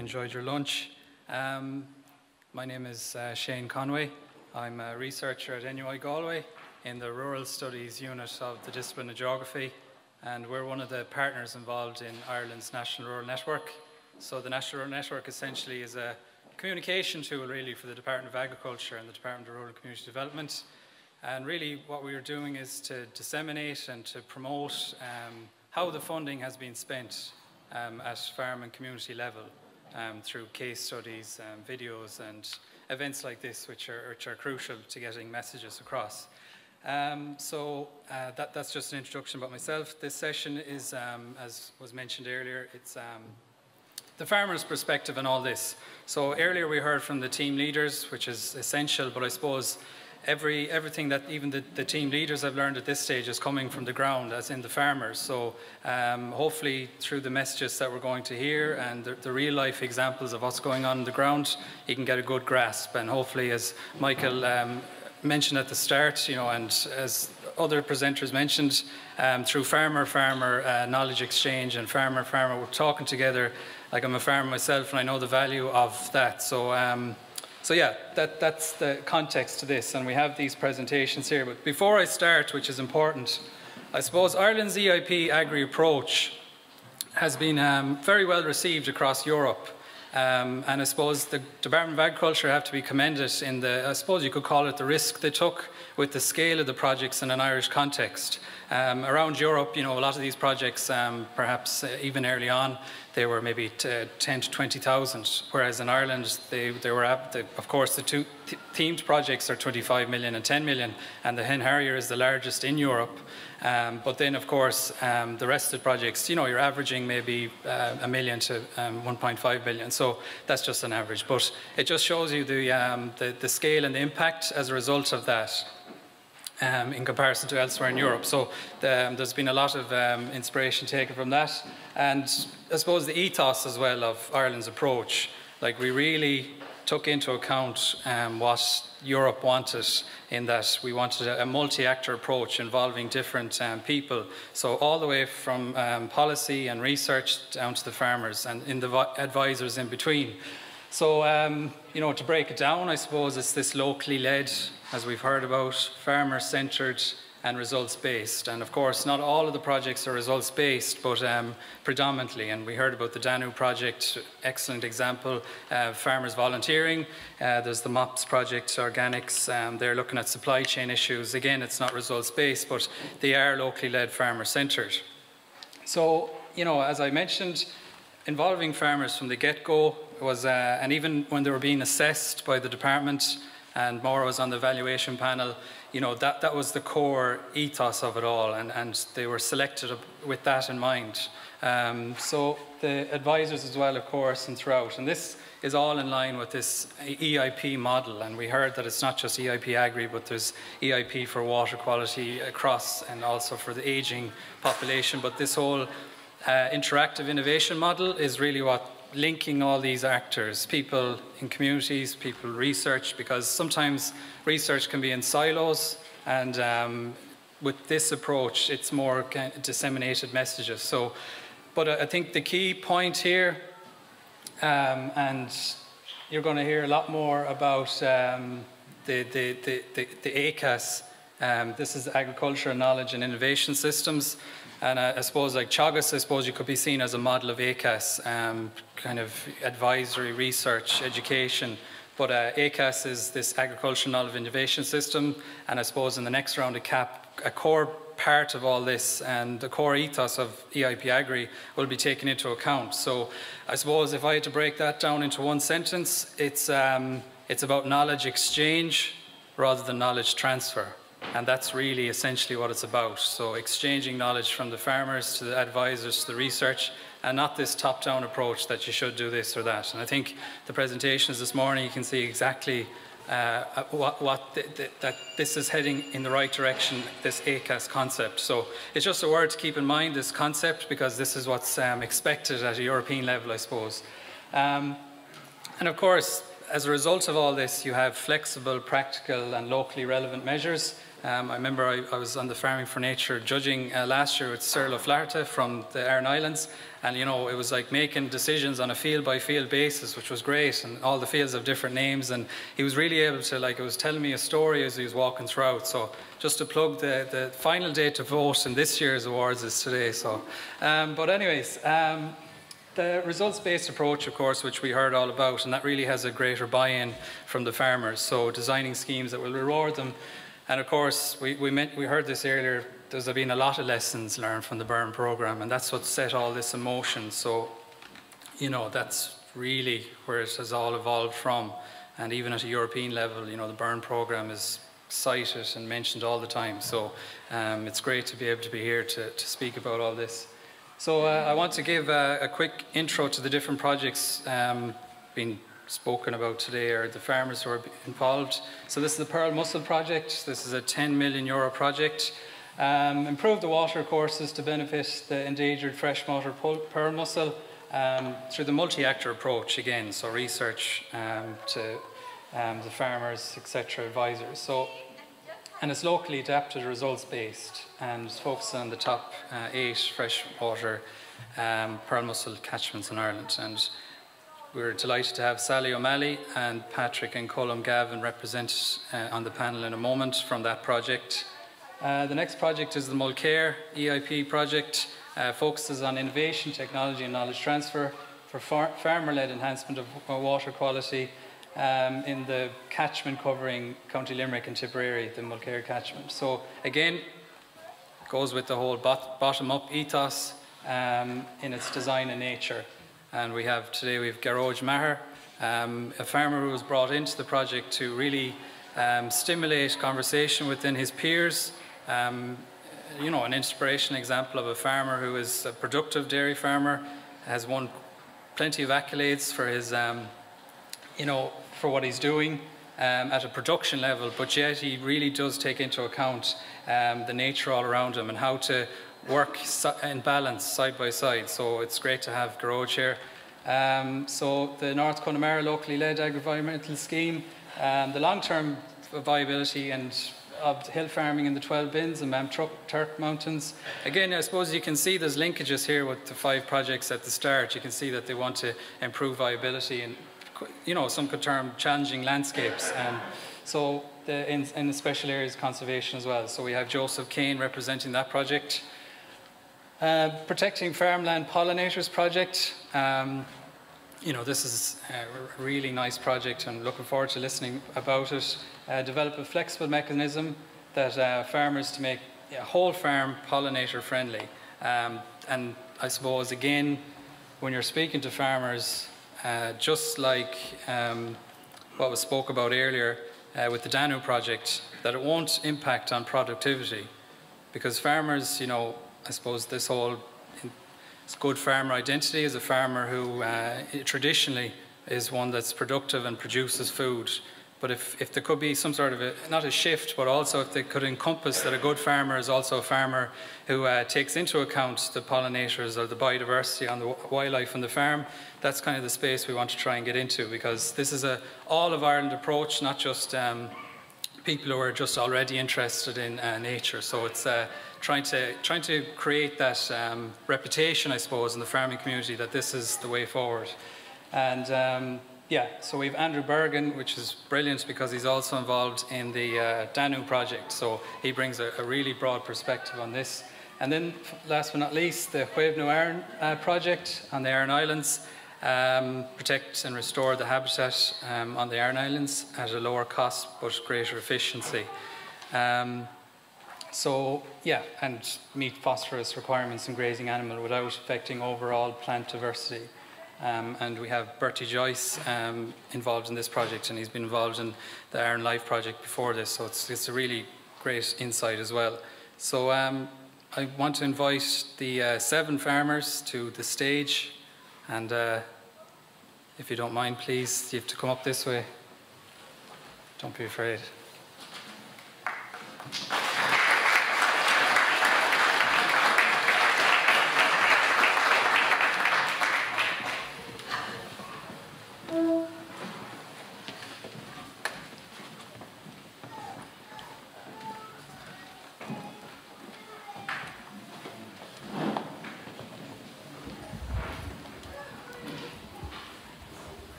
you enjoyed your lunch. My name is Shane Conway. I'm a researcher at NUI Galway in the Rural Studies unit of the discipline of Geography, and we're one of the partners involved in Ireland's National Rural Network. So the National Rural Network essentially is a communication tool really for the Department of Agriculture and the Department of Rural and Community Development. And really what we are doing is to disseminate and to promote how the funding has been spent at farm and community level through case studies, videos and events like this, which are crucial to getting messages across. That's just an introduction about myself. This session is, as was mentioned earlier, it's the farmer's perspective in all this. So earlier we heard from the team leaders, which is essential, but I suppose everything that even the team leaders have learned at this stage is coming from the ground, as in the farmers. So hopefully through the messages that we're going to hear and the real life examples of what's going on the ground, you can get a good grasp. And hopefully, as Michael mentioned at the start, you know, and as other presenters mentioned, through farmer-farmer knowledge exchange and farmer-farmer, we're talking together. Like, I'm a farmer myself and I know the value of that. So yeah, that's the context to this, and we have these presentations here. But before I start, which is important, I suppose Ireland's EIP Agri approach has been very well received across Europe. And I suppose the Department of Agriculture have to be commended in the, I suppose you could call it the risk they took with the scale of the projects in an Irish context. Around Europe, you know, a lot of these projects, perhaps even early on, they were maybe 10 to 20,000, whereas in Ireland, they were of course, the two themed projects are 25 million and 10 million, and the Hen Harrier is the largest in Europe. But then, of course, the rest of the projects, you know, you're averaging maybe $1 million to 1.5 billion. So that's just an average. But it just shows you the scale and the impact as a result of that in comparison to elsewhere in Europe. So there's been a lot of inspiration taken from that. And I suppose the ethos as well of Ireland's approach, like we really took into account what Europe wanted, in that we wanted a multi-actor approach involving different people. So all the way from policy and research down to the farmers and in the advisors in between. So, you know, to break it down, I suppose it's this locally led, as we've heard about, farmer-centred and results-based. And of course, not all of the projects are results-based, but predominantly. And we heard about the Danube project, excellent example, farmers volunteering. There's the MOPS project, organics. They're looking at supply chain issues. Again, it's not results-based, but they are locally led, farmer-centred. So, you know, as I mentioned, involving farmers from the get-go was, and even when they were being assessed by the department, and Maura was on the evaluation panel, you know, that was the core ethos of it all, and they were selected with that in mind. So the advisors as well, of course, and throughout. And this is all in line with this EIP model, and we heard that it's not just EIP Agri, but there's EIP for water quality across, and also for the ageing population. But this whole interactive innovation model is really what linking all these actors, people in communities, people research, because sometimes research can be in silos, and with this approach, it's more kind of disseminated messages. So, but I think the key point here, and you're going to hear a lot more about the ACAS. This is Agriculture, Knowledge and Innovation Systems. And I suppose, like Teagasc, I suppose you could be seen as a model of ACAS, kind of advisory, research, education. But ACAS is this Agriculture, Knowledge and Innovation System. And I suppose in the next round of CAP, a core part of all this and the core ethos of EIP Agri will be taken into account. So I suppose if I had to break that down into one sentence, it's about knowledge exchange rather than knowledge transfer. And that's really essentially what it's about. So exchanging knowledge from the farmers to the advisors to the research, and not this top-down approach that you should do this or that. And I think the presentations this morning, you can see exactly that this is heading in the right direction, this ACAS concept. So it's just a word to keep in mind, this concept, because this is what's expected at a European level, I suppose. And of course, as a result of all this, you have flexible, practical and locally relevant measures I remember I was on the Farming for Nature judging last year with Cyril O'Flaherty from the Aran Islands, and you know, it was like making decisions on a field by field basis, which was great, and all the fields have different names, and he was really able to, like, it was telling me a story as he was walking throughout. So just to plug, the final date to vote in this year's awards is today. So, but anyways, the results-based approach, of course, which we heard all about, and that really has a greater buy-in from the farmers. So designing schemes that will reward them. And of course, we heard this earlier, there's been a lot of lessons learned from the Burren programme, and that's what set all this in motion. So, you know, that's really where it has all evolved from. And even at a European level, you know, the Burren programme is cited and mentioned all the time. So it's great to be able to be here to speak about all this. So I want to give a quick intro to the different projects being spoken about today, or the farmers who are involved. So this is the Pearl Mussel project. This is a €10 million project. Improve the water courses to benefit the endangered freshwater pearl mussel through the multi-actor approach again, so research to the farmers, etc., advisors. So, and it's locally adapted, results-based, and it's focused on the top 8 freshwater pearl mussel catchments in Ireland. And we're delighted to have Sally O'Malley and Patrick and Colm Gavin represented on the panel in a moment from that project. The next project is the Mulcair EIP project. Focuses on innovation, technology and knowledge transfer for farmer-led enhancement of water quality in the catchment covering County Limerick and Tipperary, the Mulcair catchment. So again, it goes with the whole bottom-up ethos in its design and nature. And we have Garoj Maher, a farmer who was brought into the project to really stimulate conversation within his peers. You know, an inspirational example of a farmer who is a productive dairy farmer, has won plenty of accolades for his, you know, for what he's doing at a production level, but yet he really does take into account the nature all around him and how to work in balance side by side. So it's great to have Garoj here. So the North Connemara locally led agri-environmental scheme, the long-term viability and of hill farming in the 12 bins and Turk Mountains. Again, I suppose you can see there's linkages here with the 5 projects at the start. You can see that they want to improve viability and, you know, some could term challenging landscapes. So in the special areas conservation as well. So we have Joseph Kane representing that project. Protecting Farmland Pollinators project. You know, this is a really nice project and looking forward to listening about it. Develop a flexible mechanism that farmers to make whole farm pollinator friendly. And I suppose again, when you're speaking to farmers, just like what was spoke about earlier with the Danu project, that it won't impact on productivity, because farmers, you know, I suppose this whole good farmer identity is a farmer who traditionally is one that's productive and produces food. But if there could be some sort of not a shift, but also if they could encompass that a good farmer is also a farmer who takes into account the pollinators or the biodiversity on the wildlife on the farm, that's kind of the space we want to try and get into, because this is a all of Ireland approach, not just people who are just already interested in nature. So it's trying to create that reputation, I suppose, in the farming community that this is the way forward. And yeah, so we have Andrew Burren, which is brilliant because he's also involved in the Danu project. So he brings a really broad perspective on this. And then last but not least, the Huebno Aran project on the Aran Islands. Protect and restore the habitat on the Aran Islands at a lower cost but greater efficiency. So yeah, and meet phosphorus requirements in grazing animal without affecting overall plant diversity. And we have Bertie Joyce involved in this project, and he's been involved in the Aran Life project before this, so it's a really great insight as well. So I want to invite the 7 farmers to the stage, and if you don't mind, please, you have to come up this way. Don't be afraid.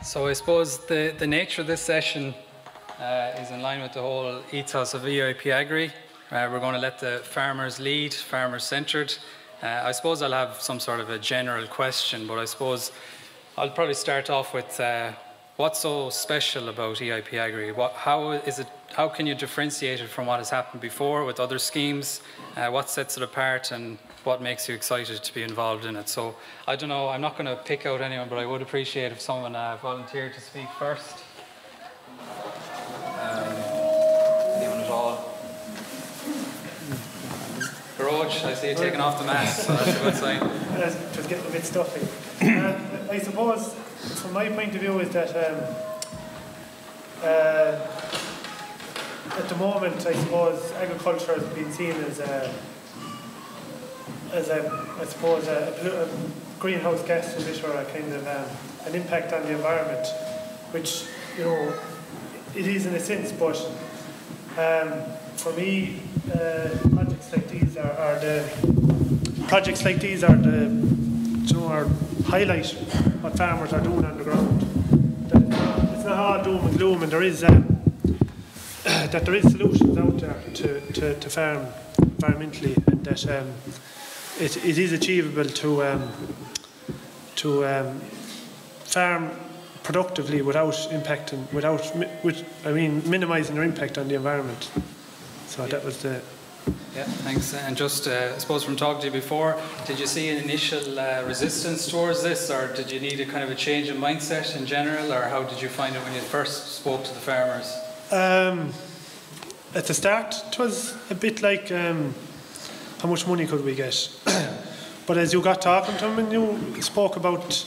So I suppose the nature of this session is in line with the whole ethos of EIP Agri. We're going to let the farmers lead, farmer-centred. I suppose I'll have some sort of a general question, but I suppose I'll probably start off with what's so special about EIP Agri? How can you differentiate it from what has happened before with other schemes? What sets it apart, and what makes you excited to be involved in it? So I don't know, I'm not going to pick out anyone, but I would appreciate if someone volunteered to speak first. Anyone at all? Garage, I see you taking off the mask, so that's a good sign. It was getting a bit stuffy. I suppose, from my point of view, is that at the moment, I suppose agriculture has been seen as a greenhouse gas emitter, a kind of an impact on the environment, which, you know, it is in a sense, but for me, projects like these are highlight what farmers are doing on the ground. That it's not all doom and gloom, and there is solutions out there to farm environmentally, and that it is achievable to farm productively without minimising their impact on the environment. So that was the. Yeah, thanks. And just, I suppose from talking to you before, did you see an initial resistance towards this, or did you need a kind of a change in mindset in general, or how did you find it when you first spoke to the farmers? At the start, it was a bit like how much money could we get? But as you got talking to them and you spoke about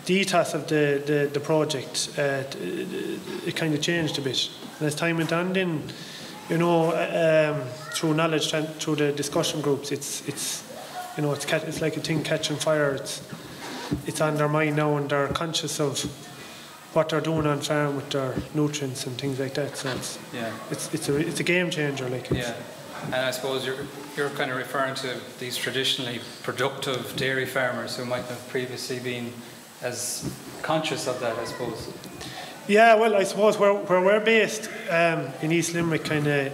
the ethos of the project, it kind of changed a bit. And as time went on, then, you know, through knowledge, through the discussion groups, it's like a thing catching fire. It's on their mind now, and they're conscious of what they're doing on farm with their nutrients and things like that. So it's a game changer. And I suppose you're kind of referring to these traditionally productive dairy farmers who might have previously been as conscious of that, I suppose. Yeah, well, I suppose where we're based in East Limerick, kind of,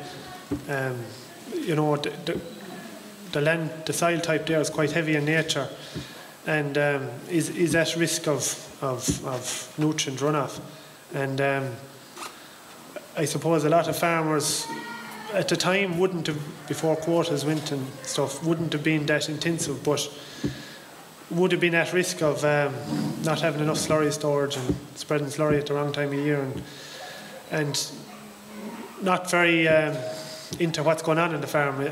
you know, the land, the soil type there is quite heavy in nature, and is at risk of nutrient runoff. And I suppose a lot of farmers at the time wouldn't have, before quotas went and stuff, wouldn't have been that intensive, but would have been at risk of not having enough slurry storage and spreading slurry at the wrong time of year, and not very into what's going on in the farm.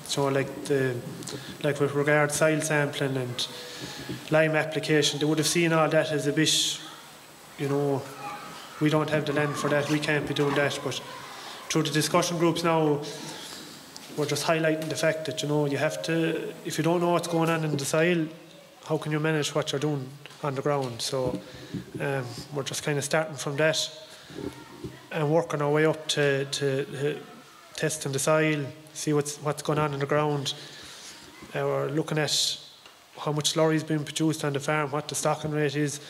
So like with regard to soil sampling and lime application, they would have seen all that as a bit, you know, we don't have the land for that, we can't be doing that. But through the discussion groups now, we're just highlighting the fact that, you know, you have to, if you don't know what's going on in the soil, how can you manage what you're doing on the ground? So we're just kind of starting from that and working our way up to testing the soil, see what's going on in the ground. We're looking at how much slurry is being produced on the farm, what the stocking rate is,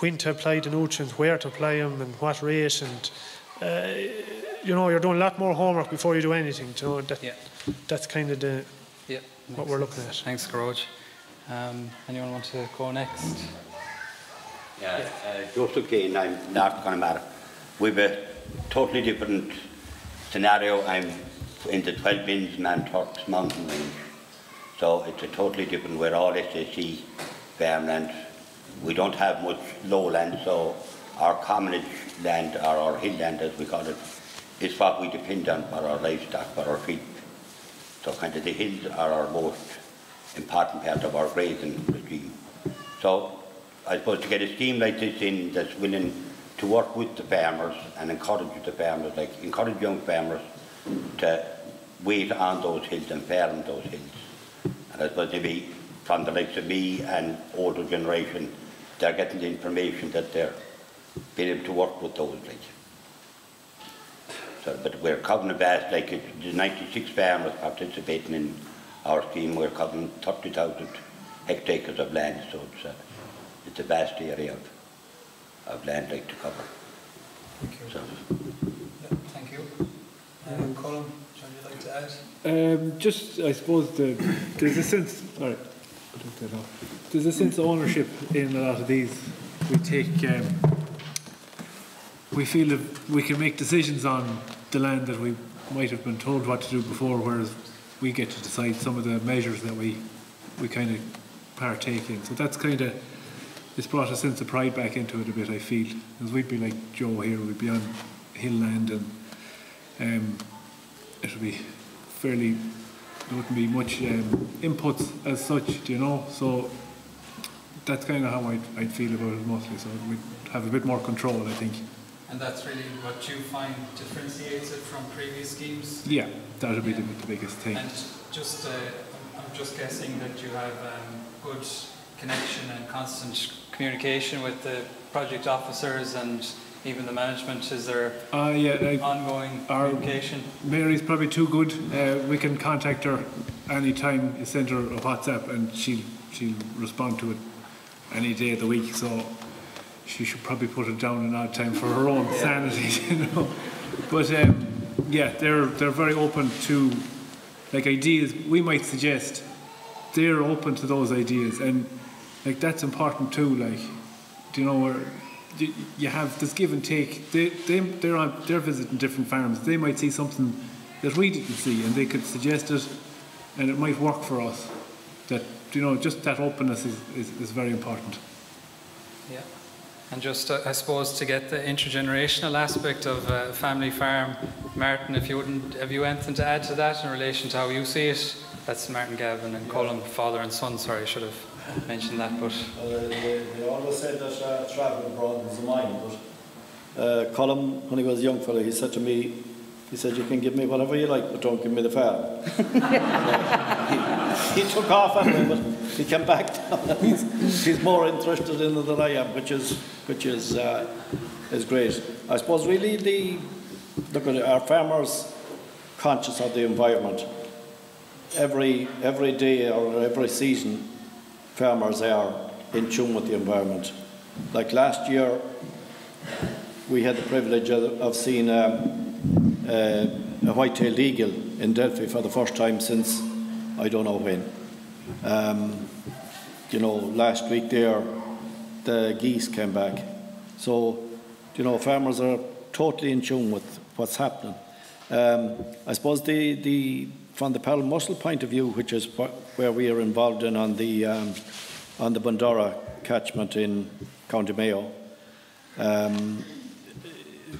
when to apply the nutrients, where to apply them, and what rate. And you know, you're doing a lot more homework before you do anything. You know, that's kind of what we're looking at. Thanks, Garage. Anyone want to go next? Just again, I'm not going to matter. We've a totally different scenario. I'm in the 12 Bins Man Turks mountain range. So it's a totally different, we're all SAC farmland. We don't have much lowland, so our commonage land, or our hill land as we call it, is what we depend on for our livestock, for our sheep. So kind of the hills are our most important part of our grazing regime. So I suppose to get a scheme like this in that's willing to work with the farmers and encourage the farmers, like encourage young farmers to wait on those hills and farm those hills. And I suppose maybe from the likes of me and older generation, they're getting the information that they're being able to work with those. Like. So, but we're covering a vast, like the 96 farmers participating in our scheme. We're covering 30,000 hectares of land, so it's a vast area. of land like to cover. Thank you. So, Yeah, thank you. Colin, would you like to add? Just, I suppose, there's a sense. All right, I'll take that off. There's a sense of ownership in a lot of these. We take, we feel that we can make decisions on the land that we might have been told what to do before, whereas we get to decide some of the measures that we kind of partake in. So that's kind of, it's brought a sense of pride back into it a bit, I feel. Because we'd be like Joe here, we'd be on hill land, and it would be fairly, there wouldn't be much inputs as such, you know. So that's kind of how I'd feel about it mostly. So we'd have a bit more control, I think. And that's really what you find differentiates it from previous schemes? Yeah, that would be the biggest thing. And just, I'm just guessing that you have good connection and constant communication with the project officers and even the management. Is there ongoing communication? Mary's probably too good. We can contact her anytime. You send her a WhatsApp and she'll respond to it any day of the week. So she should probably put it down an odd time for her own sanity, you know. But yeah, they're very open to like ideas we might suggest. They're open to those ideas, and like that's important too. Like, you know, where you have this give and take. They're visiting different farms. They might see something that we didn't see, and they could suggest it, and it might work for us. That, you know, just that openness is very important. Yeah. And just, I suppose, to get the intergenerational aspect of a family farm, Martin, have you anything to add to that in relation to how you see it? That's Martin, Gavin and Colin, father and son. Sorry, I should have mentioned that. But they always said that travel abroad was a mine. But Colin, when he was a young fellow, he said to me, he said, "You can give me whatever you like, but don't give me the farm." he took off anyway, but he came back down. He's more interested in it than I am, which is great. I suppose really look at our farmers conscious of the environment. Every day or every season, farmers are in tune with the environment. Like last year, we had the privilege of seeing a white-tailed eagle in Delphi for the first time since I don't know when. You know, last week there, the geese came back. So, you know, farmers are totally in tune with what's happening. I suppose from the Pearl Mussel point of view, which is where we are involved in on the Bundora catchment in County Mayo.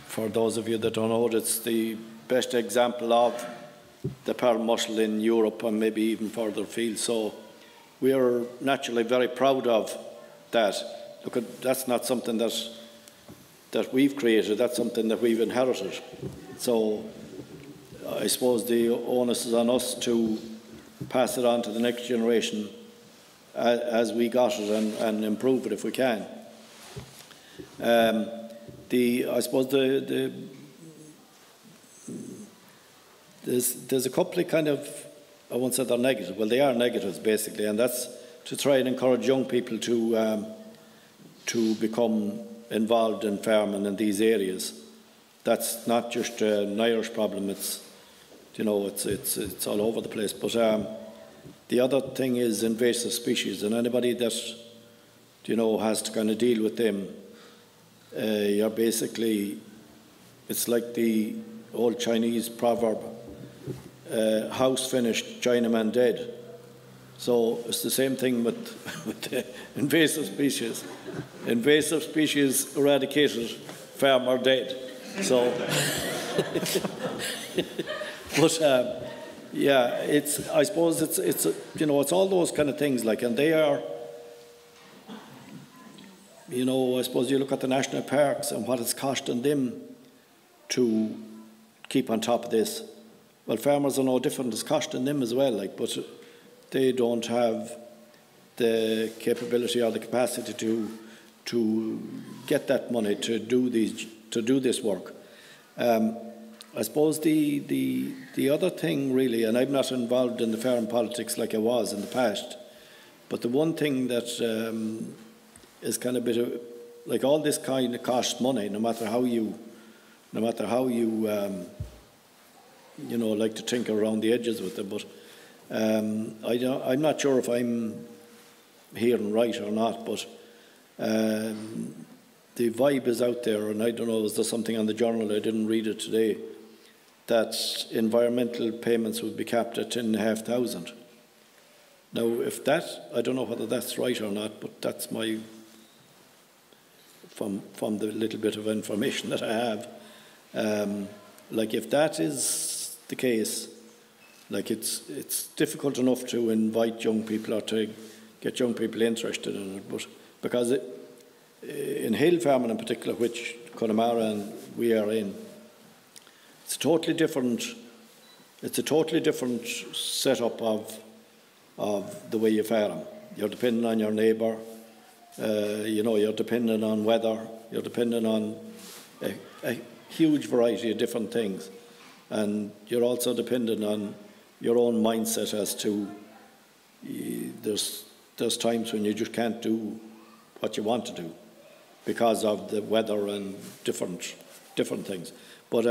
For those of you that don't know it, it's the best example of the pearl mussel in Europe and maybe even further afield. So we are naturally very proud of that. Look, that's not something that we've created, that's something that we've inherited. So I suppose the onus is on us to pass it on to the next generation as we got it and improve it if we can. I suppose there's a couple of kind of, I won't say they're negative, well they are negatives basically, and that's to try and encourage young people to become involved in farming in these areas. That's not just an Irish problem, it's, you know, it's all over the place. But the other thing is invasive species, and anybody that, you know, has to kind of deal with them, you're basically, it's like the old Chinese proverb, house finished, Chinaman dead. So it's the same thing with the invasive species. Invasive species eradicated, farmer dead. So, but yeah, I suppose it's you know, it's all those kind of things, like, and they are, you know, I suppose you look at the national parks and what it's costing them to keep on top of this. Well, farmers are no different, it's costing them as well, like, but they don't have the capability or the capacity to get that money to do this work. I suppose the other thing really, and I'm not involved in the farm politics like I was in the past, but the one thing that is kind of a like all this kind of costs money, no matter how you you know, like to tinker around the edges with it. But I'm not sure if I'm hearing right or not, but the vibe is out there, and I don't know, is there something on the journal, I didn't read it today, that environmental payments would be capped at 10,500. Now, if that, I don't know whether that's right or not, but that's my, from the little bit of information that I have, like if that is the case, like it's difficult enough to invite young people or to get young people interested in it, but because in hill farming in particular, which Connemara and we are in, it's a totally different setup of the way you farm. You're dependent on your neighbour, you know, you're dependent on weather, you're dependent on a huge variety of different things, and you're also dependent on your own mindset as to there's times when you just can't do what you want to do because of the weather and different things. But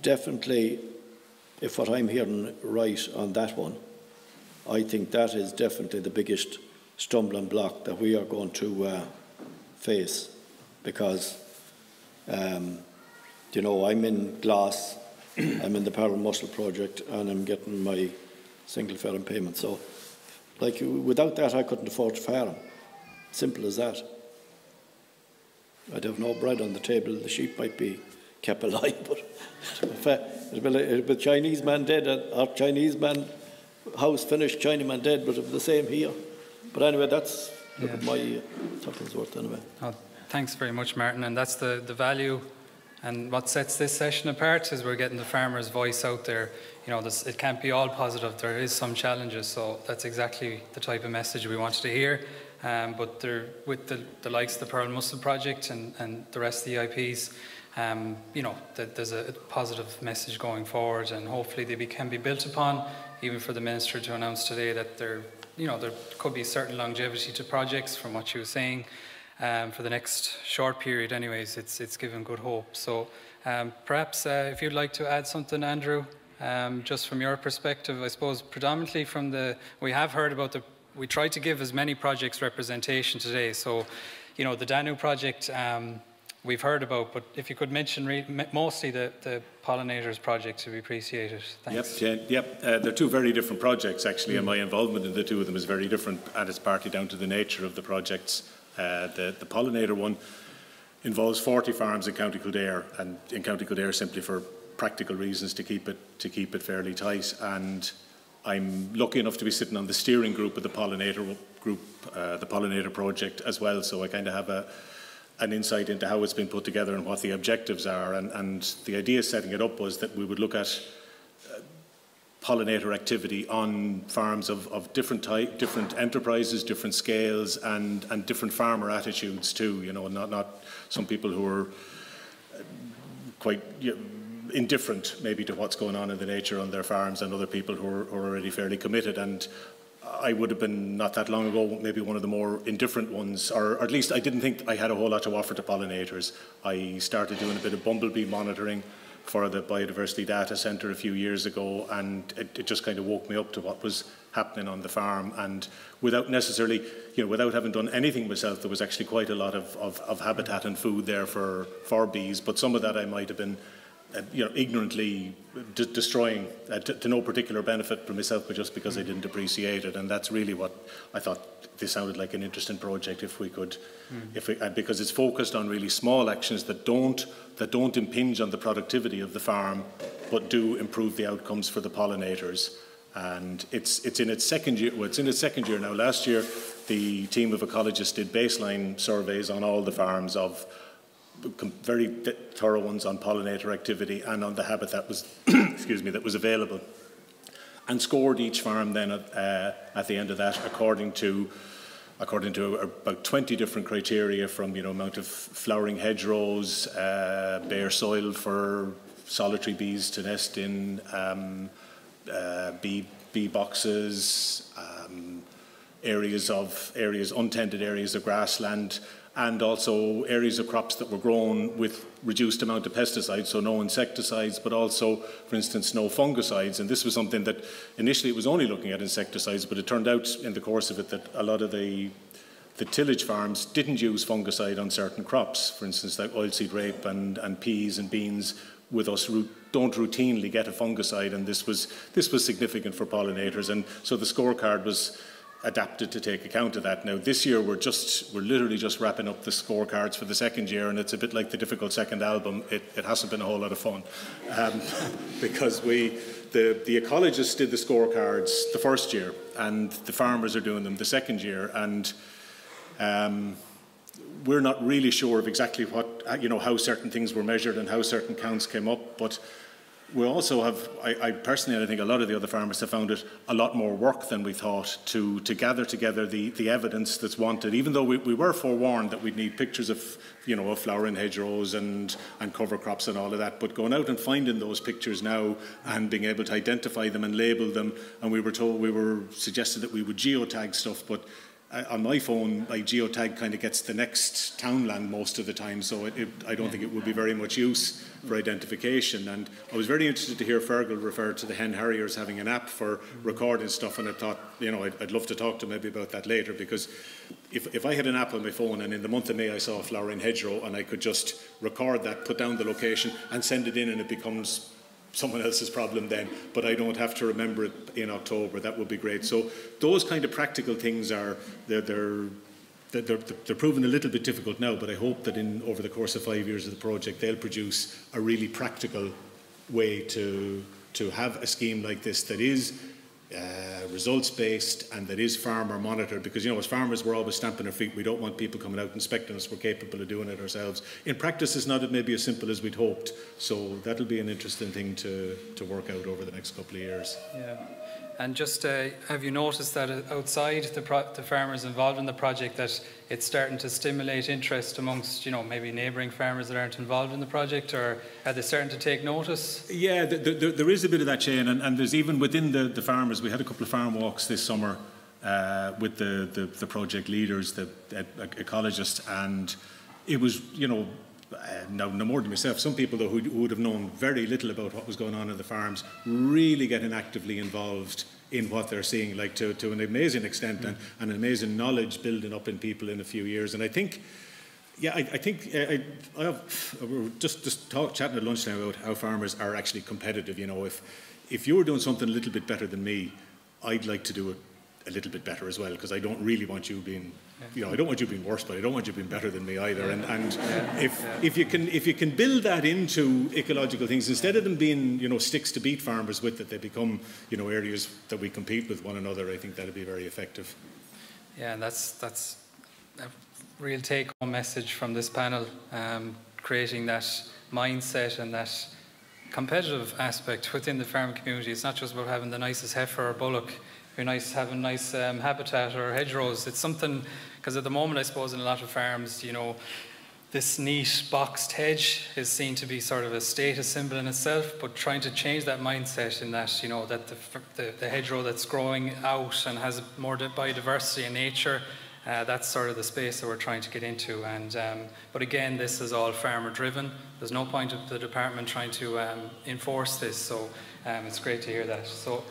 definitely, if what I'm hearing right on that one, I think that is definitely the biggest stumbling block that we are going to face, because you know, I'm in Glass, I'm in the Parent Muscle Project, and I'm getting my single farm payment. So, like, without that, I couldn't afford to farm. Simple as that. I'd have no bread on the table. The sheep might be kept alive, but it'd be Chinese man dead, or Chinese man house finished, Chinaman dead, but it'd be the same here. But anyway, that's my talking's worth anyway. Oh, thanks very much, Martin. And that's the value. And what sets this session apart is we're getting the farmer's voice out there. You know, it can't be all positive. There is some challenges, so that's exactly the type of message we wanted to hear. But with the likes of the Pearl Muscle Project and the rest of the EIPs, you know, there's a positive message going forward, and hopefully they can be built upon. Even for the Minister to announce today that there could be certain longevity to projects, from what she was saying. For the next short period anyways, it's given good hope. So perhaps if you'd like to add something, Andrew, just from your perspective, I suppose predominantly we have heard about we tried to give as many projects representation today. So, you know, the Danu project we've heard about, but if you could mention mostly the Pollinators project, we'd appreciate it. Thanks. Yep. They're two very different projects actually, and my involvement in the two of them is very different, and it's partly down to the nature of the projects. The pollinator one involves 40 farms in County Kildare, and in County Kildare simply for practical reasons to keep it fairly tight. And I'm lucky enough to be sitting on the steering group of the pollinator group, the pollinator project as well. So I kind of have an insight into how it's been put together and what the objectives are. And the idea setting it up was that we would look at pollinator activity on farms of different enterprises, different scales, and different farmer attitudes too. You know, not some people who are quite indifferent maybe to what's going on in the nature on their farms, and other people who are already fairly committed. And I would have been, not that long ago, maybe one of the more indifferent ones, or at least I didn't think I had a whole lot to offer to pollinators. I started doing a bit of bumblebee monitoring for the Biodiversity Data Centre a few years ago, and it just kind of woke me up to what was happening on the farm. And without necessarily, without having done anything myself, there was actually quite a lot of habitat and food there for bees, but some of that I might have been ignorantly destroying to no particular benefit for myself, but just because I didn't appreciate it. And that's really what I thought this sounded like an interesting project if we could, because it's focused on really small actions that don't impinge on the productivity of the farm, but do improve the outcomes for the pollinators. And it's in its second year. Well, it's in its second year now. Last year, the team of ecologists did baseline surveys on all the farms of very thorough ones on pollinator activity and on the habitat that was available, and scored each farm then at the end of that according to about 20 different criteria, from amount of flowering hedgerows, bare soil for solitary bees to nest in, bee boxes, untended areas of grassland. and also areas of crops that were grown with reduced amount of pesticides, so no insecticides, but also, for instance, no fungicides. And this was something that initially it was only looking at insecticides, but it turned out in the course of it that a lot of the tillage farms didn't use fungicide on certain crops. For instance, like oilseed rape and peas and beans with us don't routinely get a fungicide, and this was significant for pollinators. And so the scorecard was adapted to take account of that. Now this year we're literally just wrapping up the scorecards for the second year, and it's a bit like the difficult second album. It hasn't been a whole lot of fun because the ecologists did the scorecards the first year, and the farmers are doing them the second year, and we're not really sure of exactly what, how certain things were measured and how certain counts came up, but we also have, I personally, and I think a lot of the other farmers have found it a lot more work than we thought to gather together the evidence that's wanted, even though we were forewarned that we'd need pictures of, of flowering hedgerows and cover crops and all of that, but going out and finding those pictures now and being able to identify them and label them, and we were suggested that we would geotag stuff, but on my phone, my geotag kind of gets the next townland most of the time, so I don't think it would be very much use for identification. And I was very interested to hear Fergal refer to the hen harriers having an app for recording stuff, and I thought, I'd love to talk to maybe about that later, because if I had an app on my phone and in the month of May I saw a flowering hedgerow and I could just record that, put down the location and send it in, and it becomes someone else's problem then, but I don't have to remember it in October. That would be great. So those kind of practical things they're proving a little bit difficult now, but I hope that over the course of 5 years of the project, they'll produce a really practical way to have a scheme like this that is results-based and that is farmer-monitored, because, as farmers, we're always stamping our feet. We don't want people coming out inspecting us. We're capable of doing it ourselves. In practice, it's not maybe as simple as we'd hoped, so that'll be an interesting thing to work out over the next couple of years. Yeah. And just have you noticed that outside the farmers involved in the project that it's starting to stimulate interest amongst, maybe neighbouring farmers that aren't involved in the project, or are they starting to take notice? Yeah, there is a bit of that chain, and there's even within the farmers. We had a couple of farm walks this summer with the project leaders, the ecologists, and it was, no more than myself, some people though who would have known very little about what was going on in the farms really getting actively involved in what they're seeing, like to an amazing extent, and an amazing knowledge building up in people in a few years. And I think, we were just chatting at lunch now about how farmers are actually competitive. If you were doing something a little bit better than me, I'd like to do it a little bit better as well, because I don't really want you being, I don't want you being worse, but I don't want you being better than me either. And if you can build that into ecological things, instead of them being, sticks to beat farmers with, that they become, areas that we compete with one another, I think that'd be very effective. Yeah, and that's a real take-home message from this panel, creating that mindset and that competitive aspect within the farming community. It's not just about having the nicest heifer or bullock. It'd be nice having nice habitat or hedgerows. It's something, because at the moment, I suppose, in a lot of farms, this neat boxed hedge is seen to be sort of a status symbol in itself, but trying to change that mindset in that, that the hedgerow that's growing out and has more biodiversity in nature, that's sort of the space that we're trying to get into. And but again, this is all farmer driven. There's no point of the department trying to enforce this, so it's great to hear that. So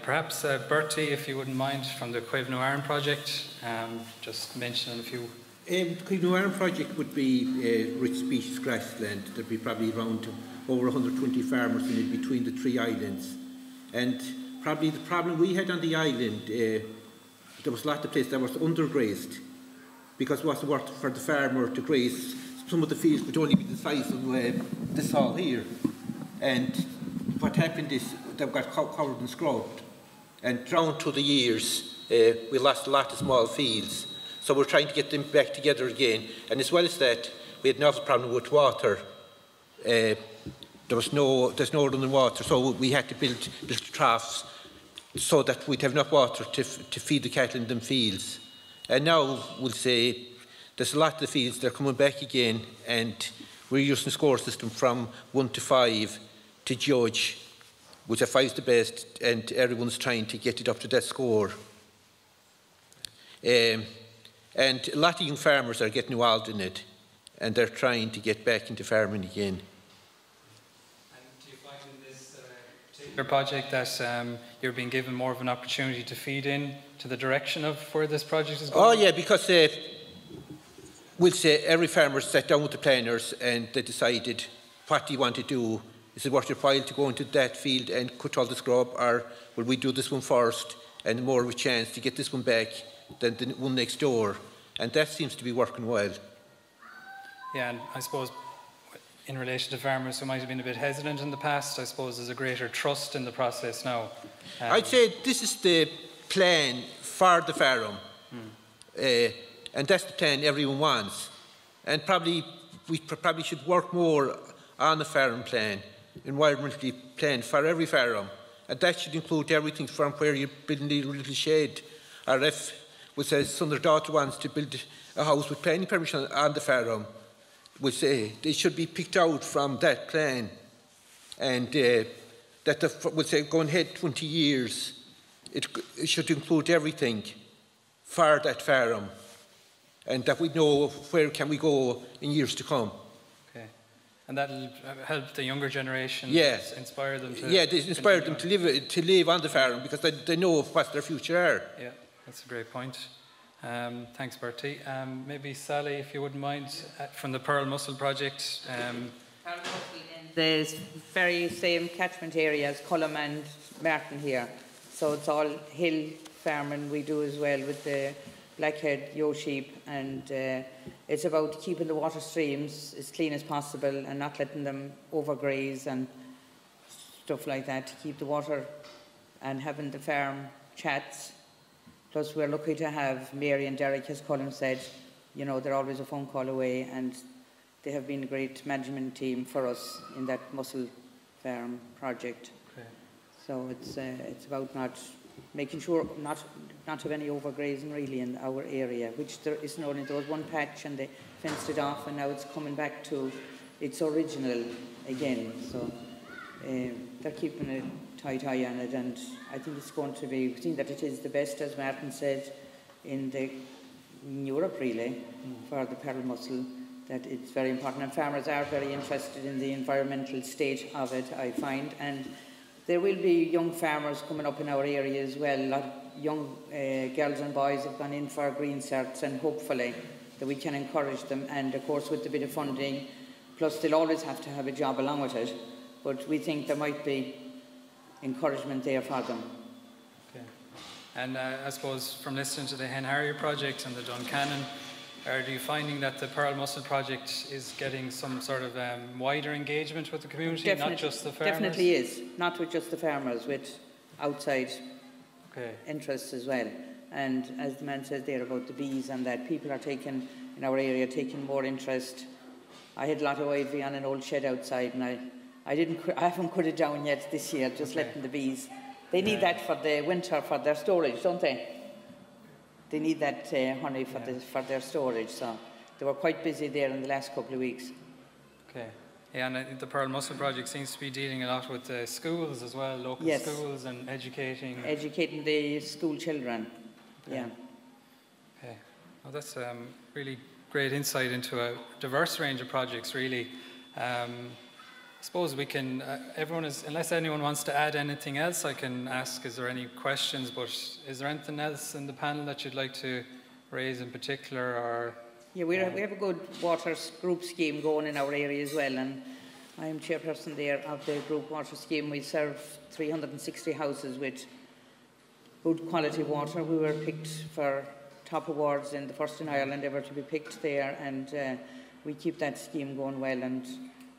perhaps Bertie, if you wouldn't mind, from the Cueve Iron project, just mentioning a few. The Cueve Iron project would be rich species grassland. There'd be probably around over 120 farmers in it between the three islands. And probably the problem we had on the island, there was a lot of places that was undergrazed, because it wasn't worth for the farmer to graze. Some of the fields would only be the size of this hall here. And what happened is they got covered and scrubbed. And down through the years, we lost a lot of small fields. So we're trying to get them back together again. And as well as that, we had another problem with water. There's no running water, so we had to build troughs so that we'd have enough water to feed the cattle in them fields. And now we'll say there's a lot of the fields, they're coming back again, and we're using a score system from 1 to 5 to judge, which 5 is the best, and everyone's trying to get it up to that score. And And a lot of young farmers are getting involved in it, and they're trying to get back into farming again. Your project that you're being given more of an opportunity to feed in to the direction of where this project is going? Oh yeah, because we'll say every farmer sat down with the planners and they decided what do you want to do. Is it worth your while to go into that field and cut all the scrub, or will we do this one first and more of a chance to get this one back than the one next door? And that seems to be working well. Yeah, and I suppose in relation to farmers who might have been a bit hesitant in the past, I suppose there's a greater trust in the process now. I'd say this is the plan for the farm, and that's the plan everyone wants. And probably we probably should work more on the farm plan, environmentally plan for every farm, and that should include everything from where you're building a little shed, or if we say son or daughter wants to build a house with planning permission on the farm, we say they should be picked out from that plan, and that we'll say going ahead 20 years, it should include everything for that farm, and that we know where can we go in years to come. Okay, and that'll help the younger generation. Yes, inspire them to. Yeah, they inspire them to live on the farm because they know what their future are. Yeah, that's a great point. Thanks, Bertie. Maybe Sally, if you wouldn't mind, from the Pearl Mussel Project. Pearl Mussel in the very same catchment area as Cullum and Martin here. So it's all hill farming we do as well with the blackhead yo sheep, and it's about keeping the water streams as clean as possible and not letting them overgraze and stuff like that, to keep the water, and having the farm chats. Plus, we're lucky to have Mary and Derek, as Colin said. You know, they're always a phone call away, and they have been a great management team for us in that mussel farm project. Okay. So it's about not making sure not have any overgrazing really in our area, which there isn't only. There was one patch and they fenced it off, and now it's coming back to its original again. So they're keeping a tight eye on it, and I think it's going to be, we've seen that it is the best, as Martin said, in Europe really, for the pearl mussel, that it's very important, and farmers are very interested in the environmental state of it, I find, and there will be young farmers coming up in our area as well. A lot of young girls and boys have gone in for green certs, and hopefully that we can encourage them, and of course with a bit of funding, plus they'll always have to have a job along with it, but we think there might be encouragement there for them. Okay. And I suppose from listening to the Hen Harrier project and the Duncannon, are you finding that the Pearl Mussel project is getting some sort of wider engagement with the community, not just the farmers? Definitely is, not with just the farmers, with outside interests as well. And as the man says there about the bees and that, people are taking, in our area, taking more interest. I had a lot of ivy on an old shed outside, and I haven't cut it down yet this year, just letting the bees. They need that for the winter, for their storage, don't they? They need that honey for their storage, so they were quite busy there in the last couple of weeks. Okay. Yeah, and the Pearl Mussel project seems to be dealing a lot with schools as well, local schools, and educating the school children. Okay. Yeah. Okay. Well, that's really great insight into a diverse range of projects, really. I suppose we can, unless anyone wants to add anything else, I can ask, is there any questions, but is there anything else in the panel that you'd like to raise in particular? Or yeah, we have a good water group scheme going in our area as well, and I'm chairperson there of the group water scheme. We serve 360 houses with good quality water. We were picked for top awards in the first in Ireland ever to be picked there, and we keep that scheme going well, and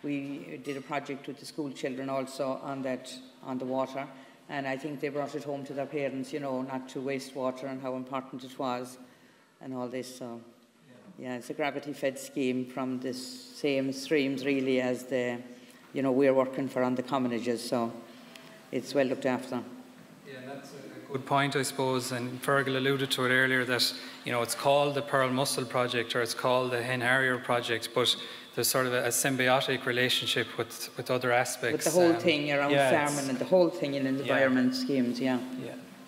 we did a project with the school children also on the water, and I think they brought it home to their parents, you know, not to waste water and how important it was and all this. So yeah, it's a gravity-fed scheme from the same streams really as we're working for on the commonages, so it's well looked after. Yeah, that's a good point, I suppose, and Fergal alluded to it earlier that, you know, it's called the Pearl Mussel Project or it's called the Hen Harrier Project, but there's sort of a symbiotic relationship with other aspects. With the whole thing around farming and the whole thing in environment schemes, yeah.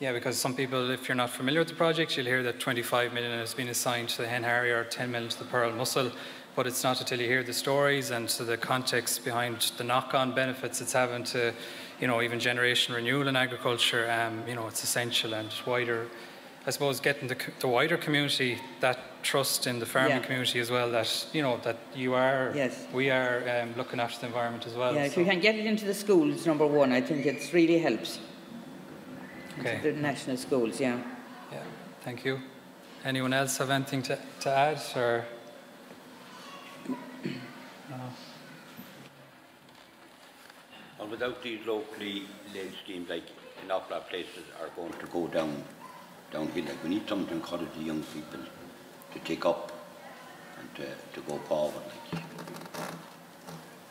Yeah, because some people, if you're not familiar with the project, you'll hear that 25 million has been assigned to the hen harrier or 10 million to the pearl mussel, but it's not until you hear the stories and to the context behind the knock-on benefits it's having to, you know, even generation renewal in agriculture, you know, it's essential. And wider, I suppose, getting the wider community that trust in the farming community as well, that, you know, that you are, we are looking after the environment as well. Yeah, if you can get it into the schools, number one, I think it really helps. Okay. The national schools, yeah. Yeah, thank you. Anyone else have anything to add, or? No. And without these locally led schemes, like an awful lot of places are going to go downhill. Like, we need something to encourage the young people to take up and to go forward. Like.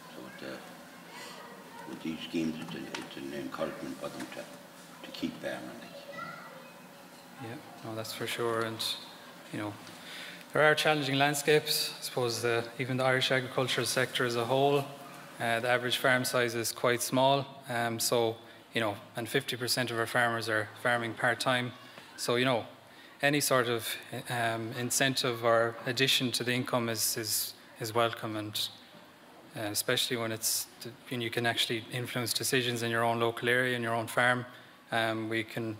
So with these schemes, it's an encouragement for them to keep farming. Yeah, no, that's for sure. And, you know, there are challenging landscapes. I suppose even the Irish agricultural sector as a whole, the average farm size is quite small. So, you know, and 50% of our farmers are farming part-time. So, you know, any sort of incentive or addition to the income is welcome, and especially when you can actually influence decisions in your own local area, in your own farm. We can,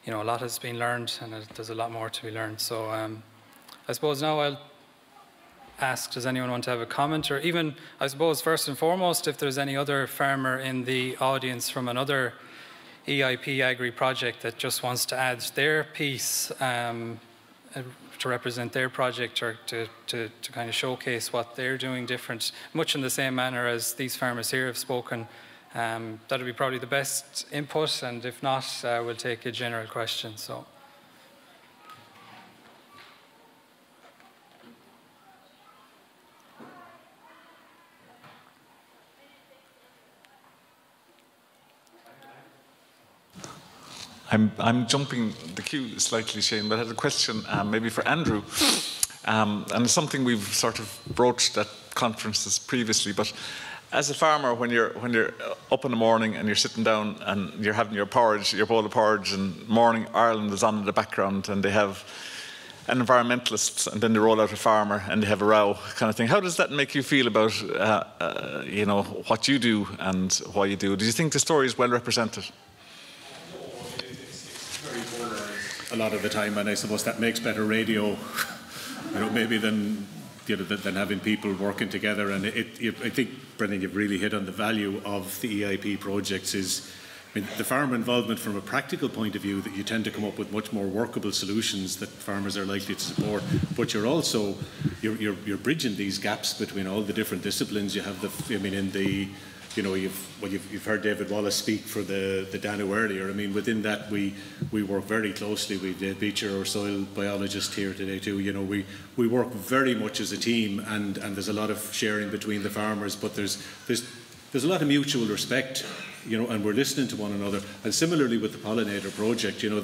you know, a lot has been learned, and there's a lot more to be learned. So I suppose now I'll ask, does anyone want to have a comment? Or even, I suppose, first and foremost, if there's any other farmer in the audience from another EIP Agri project that just wants to add their piece to represent their project, or to kind of showcase what they're doing different, much in the same manner as these farmers here have spoken, that would be probably the best input, and if not, we'll take a general question. So. I'm jumping the queue slightly, Shane, but I had a question maybe for Andrew, and it's something we've sort of broached at conferences previously. But as a farmer, when you're up in the morning and you're sitting down and you're having your porridge, your bowl of porridge, and Morning Ireland is on in the background, and they have an environmentalist, and then they roll out a farmer, and they have a row, kind of thing. How does that make you feel about you know, what you do and why you do? Do you think the story is well represented? A lot of the time, and I suppose that makes better radio, you know, maybe than having people working together. And I think, Brendan, you've really hit on the value of the EIP projects. I mean, the farmer involvement from a practical point of view, that you tend to come up with much more workable solutions that farmers are likely to support. But you're also you're bridging these gaps between all the different disciplines. You have you've heard David Wallace speak for the Danu earlier. I mean, within that we work very closely. We've Dave Beecher, our soil biologist, here today too. You know, we work very much as a team, and there's a lot of sharing between the farmers, but there's a lot of mutual respect, you know, and we're listening to one another. And similarly with the pollinator project, you know,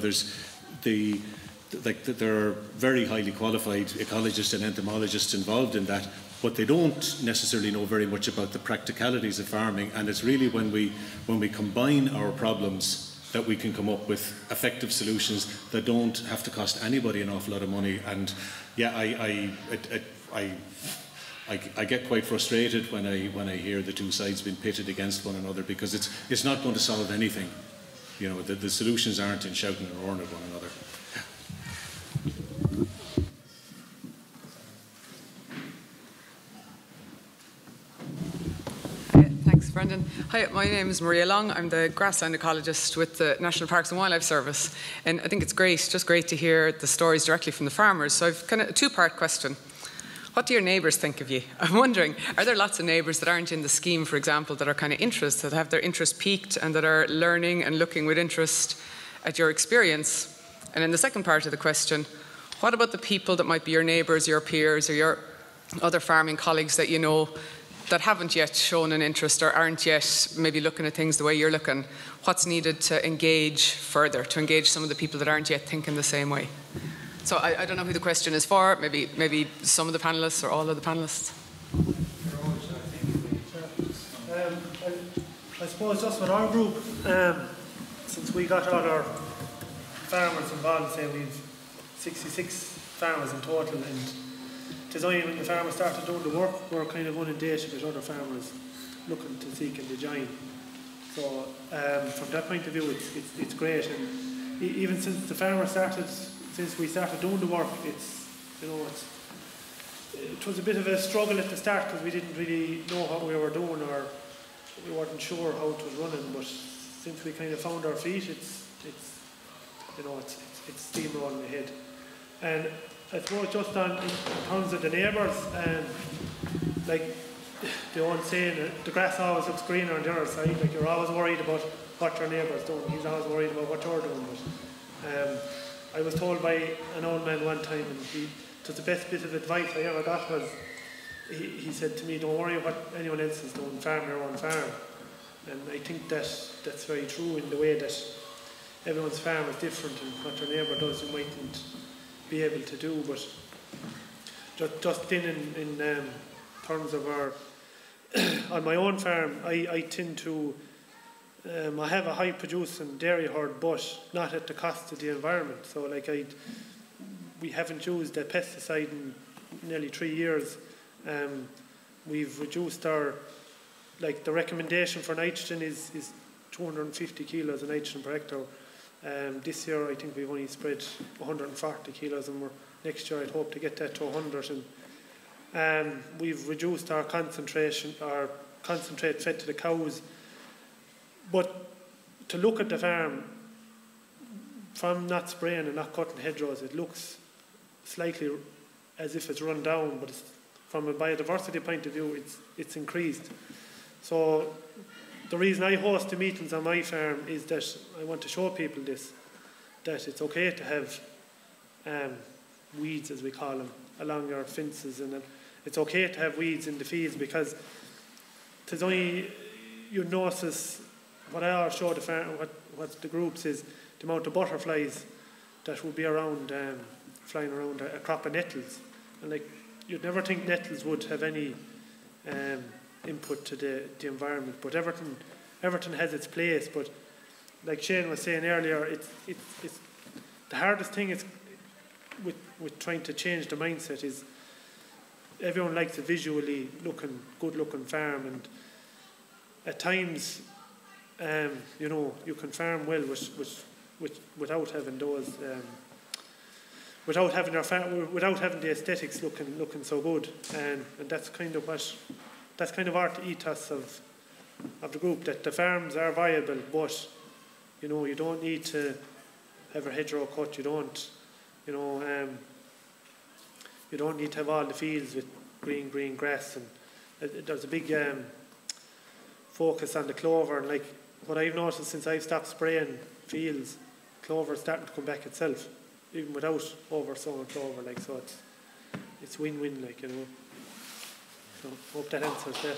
there are very highly qualified ecologists and entomologists involved in that, but they don't necessarily know very much about the practicalities of farming. And it's really when we combine our problems that we can come up with effective solutions that don't have to cost anybody an awful lot of money. And yeah, I get quite frustrated when I hear the two sides being pitted against one another, because it's not going to solve anything. You know, the solutions aren't in shouting and roaring at one another. Thanks, Brendan. Hi, my name is Maria Long. I'm the grassland ecologist with the National Parks and Wildlife Service. And I think it's just great to hear the stories directly from the farmers. So I've kind of a two-part question. What do your neighbours think of you? I'm wondering, are there lots of neighbours that aren't in the scheme, for example, that are kind of interested, that have their interest piqued, and that are learning and looking with interest at your experience? And in the second part of the question, what about the people that might be your neighbours, your peers, or your other farming colleagues that you know that haven't yet shown an interest or aren't yet maybe looking at things the way you're looking? What's needed to engage further, to engage some of the people that aren't yet thinking the same way? So I don't know who the question is for, maybe some of the panellists or all of the panellists. I suppose just with our group, since we got all our farmers involved, say we've 66 farmers in total, and it's only when the farmers started doing the work, we're kind of inundated with other farmers looking to seek and to join. So from that point of view, it's great. And even since the farmers since we started doing the work, it was a bit of a struggle at the start because we didn't really know what we were doing, or we weren't sure how it was running. But since we kind of found our feet, it's steamrolling ahead. And I suppose just in terms of the neighbours, like the old saying, the grass always looks greener on the other side. Like, you're always worried about what your neighbour's doing. He's always worried about what you're doing. But I was told by an old man one time, and it was the best bit of advice I ever got, was he said to me, don't worry what anyone else is doing, farm your own farm. And I think that's very true in the way that everyone's farm is different, and what your neighbour does you mightn't be able to do. But just in terms of our on my own farm, I tend to I have a high producing dairy herd, but not at the cost of the environment. So like we haven't used a pesticide in nearly 3 years. We've reduced our, like, the recommendation for nitrogen is 250 kilos of nitrogen per hectare. This year I think we've only spread 140 kilos, and next year I'd hope to get that to 100. And we've reduced our concentration, our concentrate fed to the cows. But to look at the farm, from not spraying and not cutting hedgerows, it looks slightly as if it's run down, but from a biodiversity point of view, it's increased. So the reason I host the meetings on my farm is that I want to show people this, that it's okay to have weeds, as we call them, along your fences, and it's okay to have weeds in the fields, because there's only, you notice, what I always show the farm, what the groups is, the amount of butterflies that will be around, flying around a crop of nettles. And like, you'd never think nettles would have any input to the environment, but everything has its place. But like Shane was saying earlier, it's the hardest thing is with trying to change the mindset is everyone likes a visually good looking farm, and at times you can farm well without having those without having the aesthetics looking so good, and that's kind of our ethos of the group, that the farms are viable, but you don't need to have a hedgerow cut. You don't need to have all the fields with green grass, and there's a big focus on the clover. And like what I've noticed since I've stopped spraying fields, clover is starting to come back itself, even without over-sowing clover. Like, so it's win-win, like, So hope that answers that.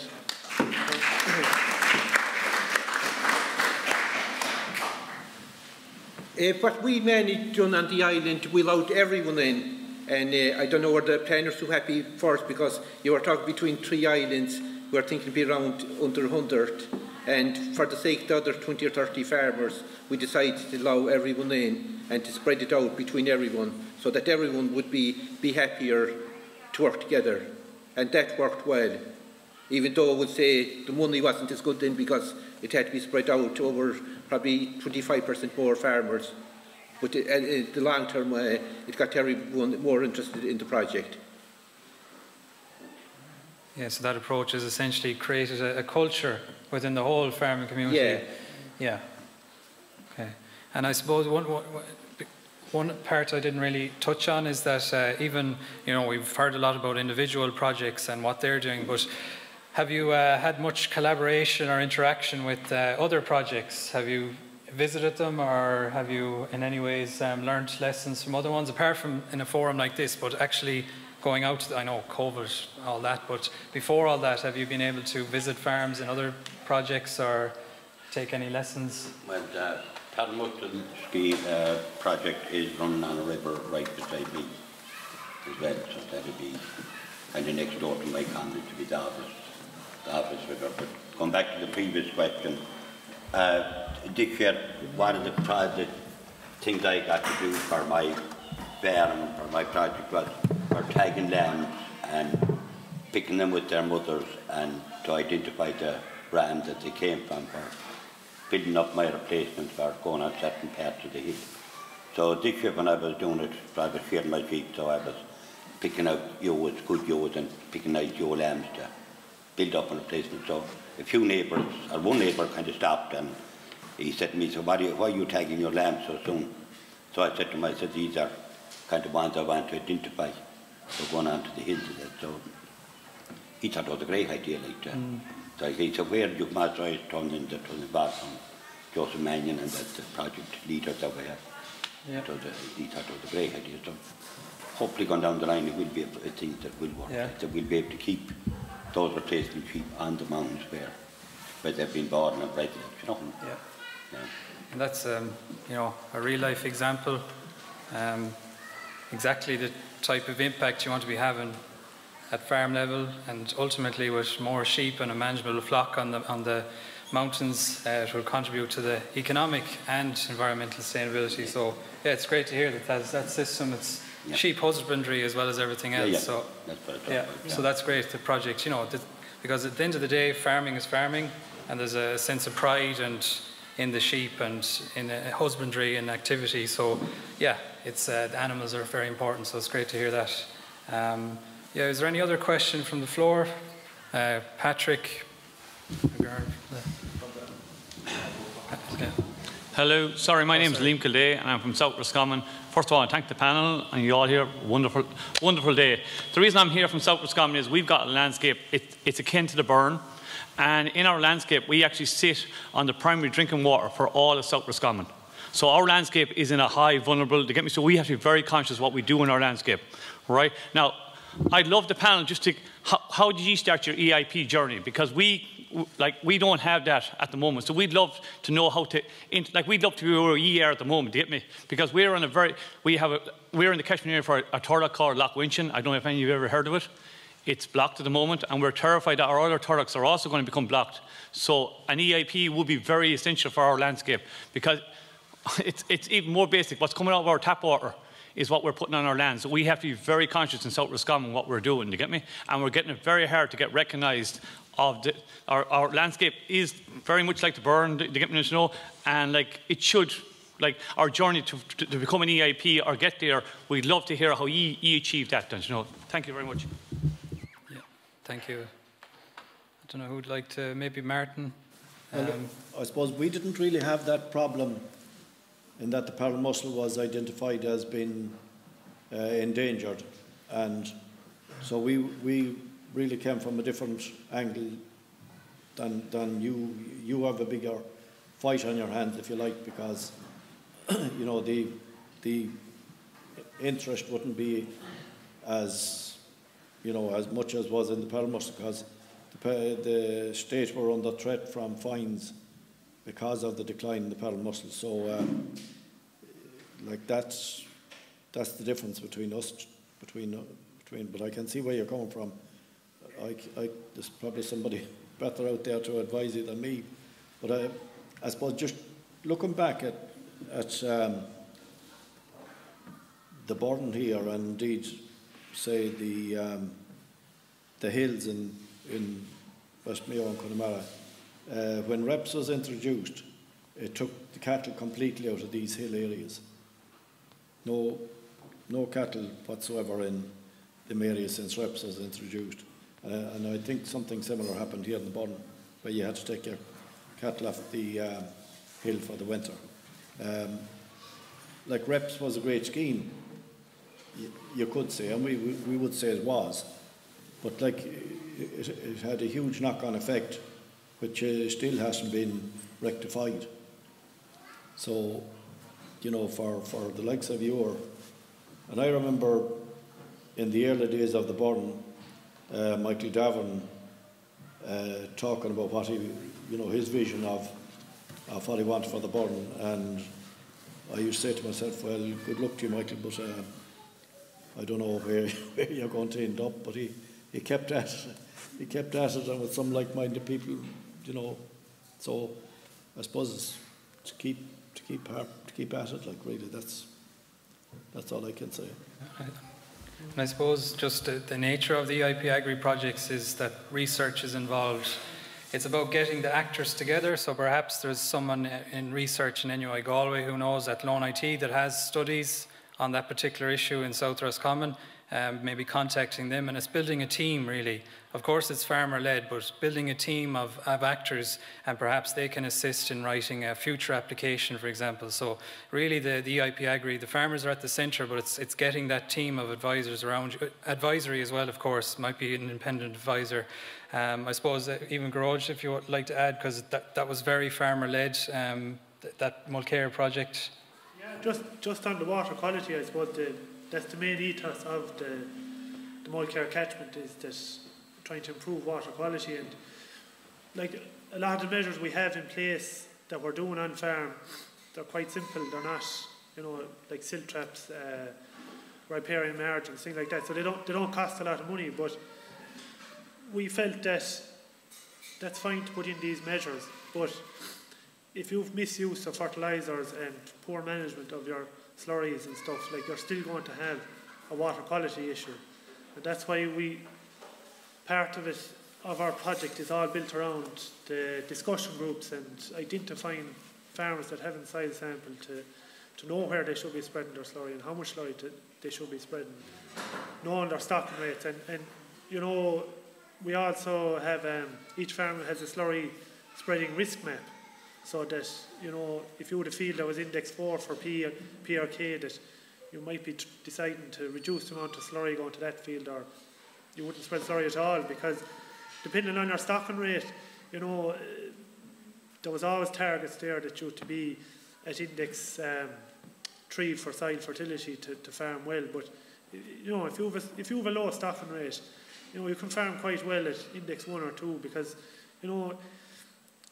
What we managed done on the island without everyone in, and I don't know where the planners too happy first, because you were talking between 3 islands, we were thinking to be around under 100, and for the sake of the other 20 or 30 farmers, we decided to allow everyone in and to spread it out between everyone, so that everyone would be happier to work together. And that worked well, even though I would say the money wasn't as good then, because it had to be spread out over probably 25% more farmers. But in the long term, it got everyone more interested in the project. Yeah, so that approach has essentially created a culture within the whole farming community. Yeah. Okay. And I suppose one part I didn't really touch on is that even, we've heard a lot about individual projects and what they're doing, but have you had much collaboration or interaction with other projects? Have you visited them, or have you in any ways learned lessons from other ones, apart from in a forum like this, but actually going out to, I know COVID, all that, but before all that, have you been able to visit farms in other projects or take any lessons? Well, the Talmudton ski project is running on a river right beside me as well, so that'll be kind of next door to my college, to be the office river. But going back to the previous question, this year one of the projects things I got to do for my farm, for my project, was for tagging lambs and picking them with their mothers and to identify the brand that they came from, for building up my replacements for going on certain parts of the hill. So this year when I was doing it, I was shearing my sheep, so I was picking out ewes, good ewes, and picking out ewe lambs to build up a replacement. So a few neighbours, or one neighbour kind of stopped and he said to me, so why are you tagging your lambs so soon? So I said to him, I said, these are kind of ones I want to identify. So going on to the hills of that. So he thought it was a great idea like that. So he said, where you masterised turned in that was involved from Joseph Mannion and that's the project leaders that we have. Yeah. So he thought it was a great idea. So hopefully going down the line it will be a thing that will work. Yeah. That we'll be able to keep those replacement sheep on the mountains where they've been born and bred, you know. Yeah. Yeah. And that's you know, a real life example. Exactly the type of impact you want to be having at farm level, and ultimately with more sheep and a manageable flock on the mountains, it will contribute to the economic and environmental sustainability. So yeah, it's great to hear that that system. It's sheep husbandry as well as everything else. Yeah, yeah. So that's what about, so that's great. The project, you know, because at the end of the day, farming is farming, and there's a sense of pride and in the sheep and in husbandry and activity. So yeah, it's the animals are very important. So it's great to hear that. Yeah, is there any other question from the floor? Patrick. Hello, sorry, my name is Liam Kildare and I'm from South Roscommon. First of all, I thank the panel and you all here. Wonderful, wonderful day. The reason I'm here from South Roscommon is we've got a landscape, it's akin to the Burren, and in our landscape we actually sit on the primary drinking water for all of South Roscommon. So our landscape is in a high vulnerable, so we have to be very conscious of what we do in our landscape, right? Now, I'd love the panel just to, how did you start your EIP journey? Because we don't have that at the moment. So we'd love to know how to, we'd love to be where we are at the moment, do you get me? Because we're in the catchment area for a turlock called Loch Winchin. I don't know if any of you have ever heard of it. It's blocked at the moment, and we're terrified that our other turlocks are also going to become blocked. So an EIP would be very essential for our landscape, because it's even more basic. What's coming out of our tap water is what we're putting on our land. So we have to be very conscious in South Roscommon what we're doing, do you get me? And we're getting it very hard to get recognised of our landscape is very much like the Burren, do you get me, you know? And it should, our journey to become an EIP or get there, we'd love to hear how you achieved that, don't you know? Thank you very much. Yeah, thank you. I don't know who'd like to, maybe Martin? I suppose we didn't really have that problem in that the parrot mussel was identified as being endangered, and so we really came from a different angle than you have a bigger fight on your hands, if you like, because you know the interest wouldn't be as much as was in the parrot mussel, because the state were under threat from fines because of the decline in the parrot mussel. So that's the difference between us, but I can see where you're coming from. There's probably somebody better out there to advise you than me, but I suppose just looking back at the Burren here, and indeed say the hills in West Mayo and Connemara, when REPS was introduced, it took the cattle completely out of these hill areas. No cattle whatsoever in the area since REPS was introduced. And I think something similar happened here in the Burren, where you had to take your cattle off the hill for the winter. REPS was a great scheme, you could say, and we would say it was, but it had a huge knock-on effect, which still hasn't been rectified. So, you know, for the likes of you, and I remember in the early days of the Burren, Michael Davern talking about what his vision of what he wanted for the Burren, and I used to say to myself, well, good luck to you, Michael, but I don't know where you're going to end up. But he kept at it. He kept at it, and with some like-minded people, you know. So I suppose it's to keep keep at it. Like really, that's all I can say. And I suppose just the nature of the EIP Agri projects is that research is involved. It's about getting the actors together, so perhaps there's someone in research in NUI Galway who knows at Lone IT that has studies on that particular issue in South Roscommon, maybe contacting them, and it's building a team really. Of course it's farmer-led, but building a team of actors, and perhaps they can assist in writing a future application, for example. So really the EIP Agri, the farmers are at the centre, but it's getting that team of advisors around you. Advisory as well, of course, might be an independent advisor. I suppose even Garage, if you would like to add, because that was very farmer-led, that Mulcair project. Yeah, just on the water quality, I suppose that's the main ethos of the Mulcair catchment, is that trying to improve water quality. And like a lot of the measures we have in place that we're doing on farm, they're quite simple. They're not, like silt traps, riparian margins, things like that. So they don't cost a lot of money, but we felt that that's fine to put in these measures. But if you've misuse of fertilisers and poor management of your slurries and stuff, like, you're still going to have a water quality issue. And that's why part of our project is all built around the discussion groups and identifying farmers that haven't soil sample to know where they should be spreading their slurry and how much slurry they should be spreading, knowing their stocking rates. And we also have, each farmer has a slurry spreading risk map, so that, if you had a field that was index 4 for PRK, that you might be deciding to reduce the amount of slurry going to that field, or you wouldn't spread slurry at all, because depending on your stocking rate, there was always targets there that you to be at index 3 for soil fertility to farm well. But if you have a low stocking rate, you can farm quite well at index 1 or 2, because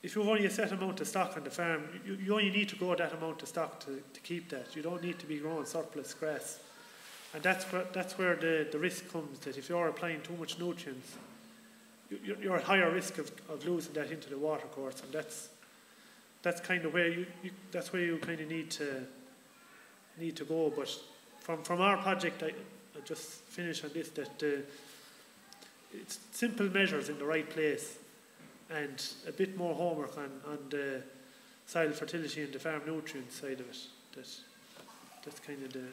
if you've only a set amount of stock on the farm, you only need to grow that amount of stock to keep that. You don't need to be growing surplus grass. And that's where the risk comes, that if you're applying too much nutrients, you're at higher risk of losing that into the water course. And that's kind of where that's where you kind of need to go. But from our project, I just finish on this, that it's simple measures in the right place, and a bit more homework on the soil fertility and the farm nutrient side of it. That's kind of the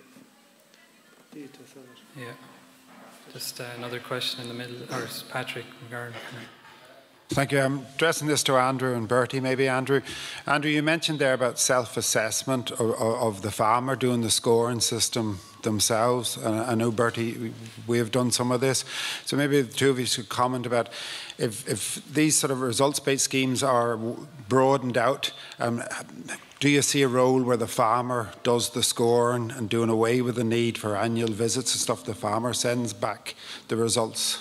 ethos of it. Yeah. Just another question in the middle, or Patrick McGarn. Thank you. I'm addressing this to Andrew and Bertie, maybe. Andrew, you mentioned there about self-assessment of the farmer doing the scoring system themselves. And I know, Bertie, we have done some of this. So maybe the two of you should comment about if these sort of results-based schemes are broadened out, do you see a role where the farmer does the scoring and doing away with the need for annual visits and stuff? The farmer sends back the results.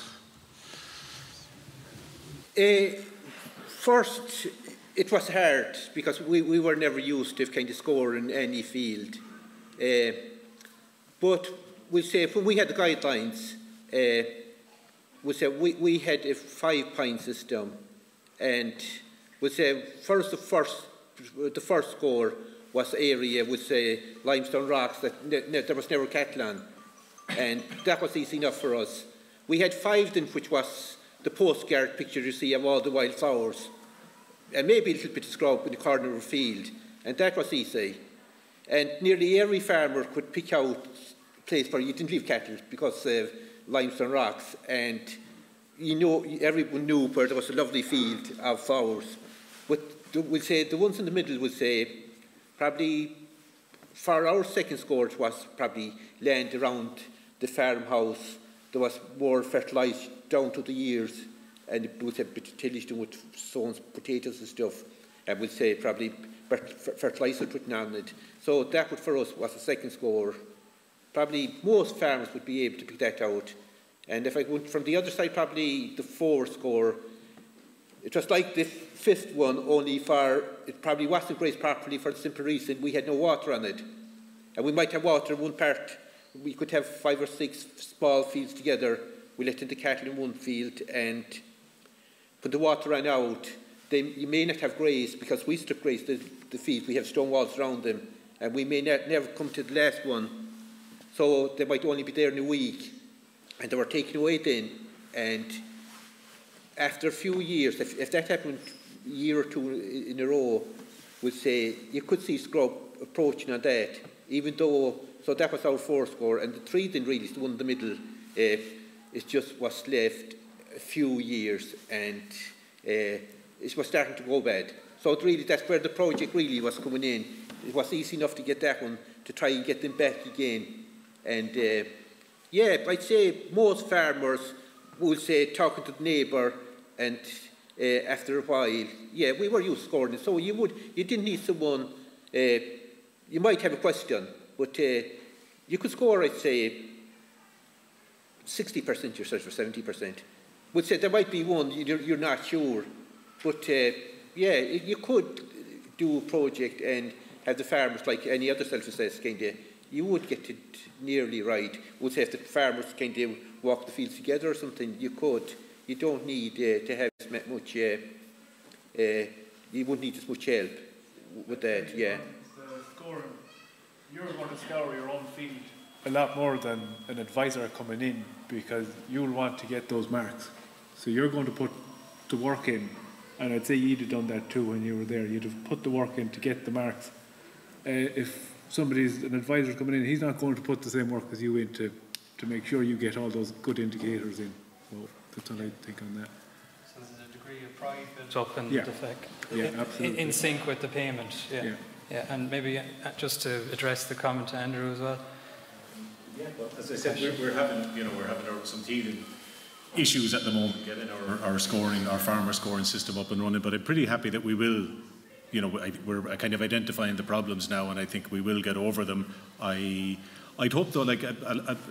First, it was hard because we were never used to kind of score in any field. But we say when we had the guidelines, we say we had a 5-point system, and we say the first score was area with say limestone rocks that there was never cattle on, and that was easy enough for us. We had 5 then, which was the postcard picture you see of all the wildflowers, and maybe a little bit of scrub in the corner of a field, and that was easy. And nearly every farmer could pick out a place where you didn't leave cattle because of limestone rocks, and everyone knew where there was a lovely field of flowers. But we'll say the ones in the middle would say probably for our second score it was probably land around the farmhouse. There was more fertilised down to the years, and it was a bit of tillage done with sowing potatoes and stuff, and we'd say probably fertiliser written on it. So that would for us was a second score. Probably most farmers would be able to pick that out. And if I went from the other side, probably the 4 score, it was like the 5th one, only it probably wasn't grazed properly for the simple reason we had no water on it. And we might have water in one part. We could have 5 or 6 small fields together. We let in the cattle in one field, and when the water ran out, you may not have grazed, because we strip graze the fields, we have stone walls around them, and we may never come to the last one, so they might only be there in a week, and they were taken away then, and after a few years, if that happened a year or two in a row, we'd say you could see scrub approaching on that, even though, so that was our 4 score, and the 3 then really is the one in the middle, it's just what's left a few years, and it was starting to go bad. So it really, that's where the project really was coming in. It was easy enough to get that one, to try and get them back again. And yeah, I'd say most farmers will say, talking to the neighbour, and after a while, yeah, we were used to scoring it. So you didn't need someone, you might have a question, but you could score, I'd say, 60% yourself or 70%. Would say there might be one, you're not sure. But yeah, you could do a project and have the farmers, like any other self-assessed kind of, you would get it nearly right. Would say if the farmers kind of walk the fields together or something, you could. You don't need to have as much, you wouldn't need as much help with that, yeah. You're going to scour your own field a lot more than an advisor coming in, because you'll want to get those marks. So you're going to put the work in, and I'd say you'd have done that too when you were there. You'd have put the work in to get the marks. If an advisor coming in, he's not going to put the same work as you in to make sure you get all those good indicators in. So that's all I think on that. So there's a degree of pride built up in the fact. Yeah, absolutely. In sync with the payment, yeah. And maybe just to address the comment to Andrew as well. Yeah, but as I said, we're having some teething issues at the moment getting our farmer scoring system up and running. But I'm pretty happy that we will, we're kind of identifying the problems now, and I think we will get over them. I'd hope though, like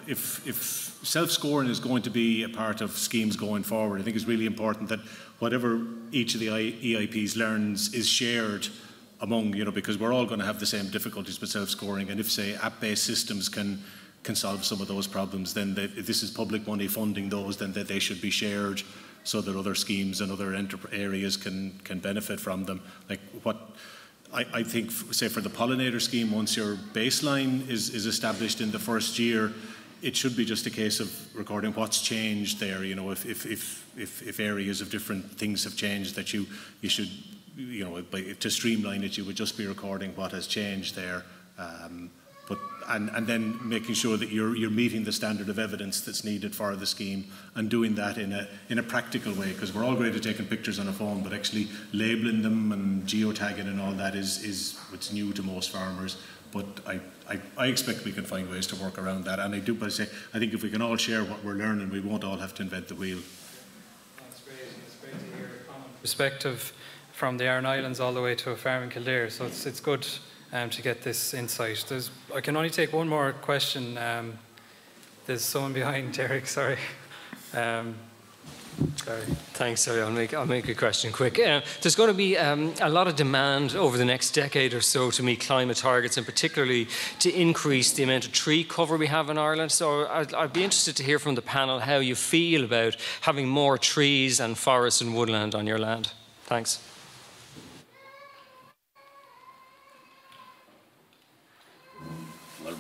if self-scoring is going to be a part of schemes going forward, I think it's really important that whatever each of the EIPs learns is shared among, because we're all going to have the same difficulties with self-scoring, and if, say, app-based systems can solve some of those problems, then if this is public money funding those, then they should be shared so that other schemes and other areas can benefit from them. Like what I think, say for the pollinator scheme, once your baseline is established in the first year, it should be just a case of recording what's changed there. If areas of different things have changed, that you should, to streamline it, you would just be recording what has changed there. And then making sure that you're meeting the standard of evidence that's needed for the scheme, and doing that in a practical way, because we're all great at taking pictures on a phone, but actually labelling them and geotagging and all that is what's new to most farmers. But I expect we can find ways to work around that, and I say I think if we can all share what we're learning, we won't all have to invent the wheel. That's great. It's great to hear a common perspective from the Aran Islands all the way to a farm in Kildare. So it's good to get this insight. I can only take one more question. There's someone behind Derek, sorry. Sorry. Thanks, sorry, I'll make a question quick. There's going to be a lot of demand over the next decade or so to meet climate targets, and particularly to increase the amount of tree cover we have in Ireland. So I'd be interested to hear from the panel how you feel about having more trees and forests and woodland on your land. Thanks.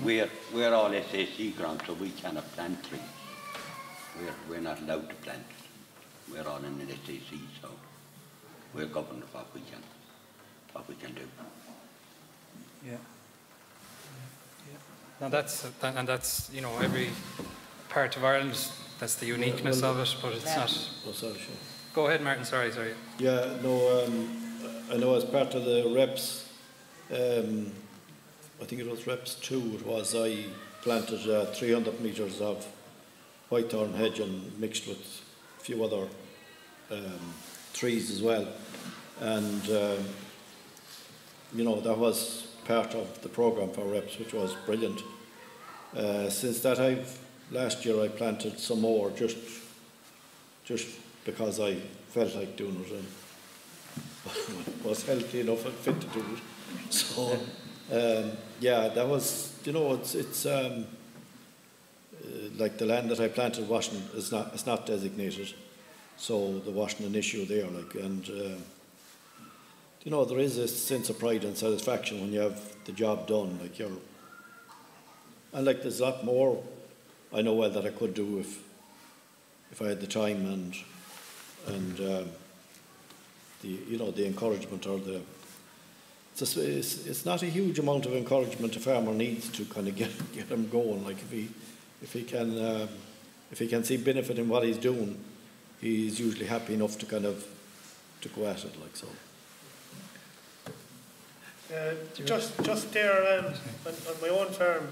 Well, we're all SAC ground, so we cannot plant trees. We're not allowed to plant. We're all in an SAC, so we're governed of what we can do. Yeah. Now that's every part of Ireland. That's the uniqueness of it, but it's not. Oh, sorry, sure. Go ahead, Martin. Sorry. Yeah, no. I know as part of the reps. I think it was reps 2, I planted 300 metres of whitethorn hedge and mixed with a few other trees as well. And, that was part of the programme for reps, which was brilliant. Since that, last year I planted some more just because I felt like doing it and was healthy enough and fit to do it. So. Yeah, that was, it's like the land that I planted washing it's not designated, so there wasn't an issue there, and you know, there is a sense of pride and satisfaction when you have the job done. Like and like there's a lot more I know well that I could do if I had the time and the, you know, the encouragement or the. It's not a huge amount of encouragement a farmer needs to kind of get him going. Like if he can see benefit in what he's doing, he's usually happy enough to kind of to go at it, like so. Just there on my own farm,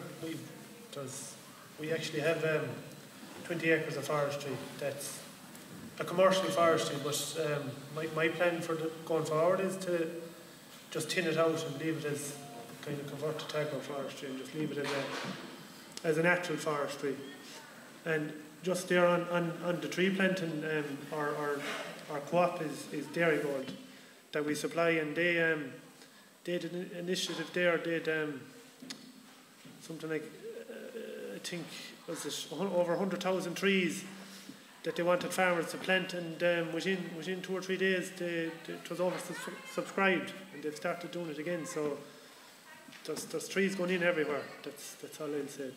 we actually have 20 acres of forestry. That's a commercial forestry, but my plan for going forward is to just tin it out and leave it as kind of convert to agro forestry and just leave it as a natural forestry. And just there on the tree planting, our co-op is Dairy Gold that we supply, and they did an initiative there. Did something like I think was it over 100,000 trees that they wanted farmers to plant, and within 2 or 3 days it was oversubscribed, and they've started doing it again. So there's trees going in everywhere. That's all I'll say.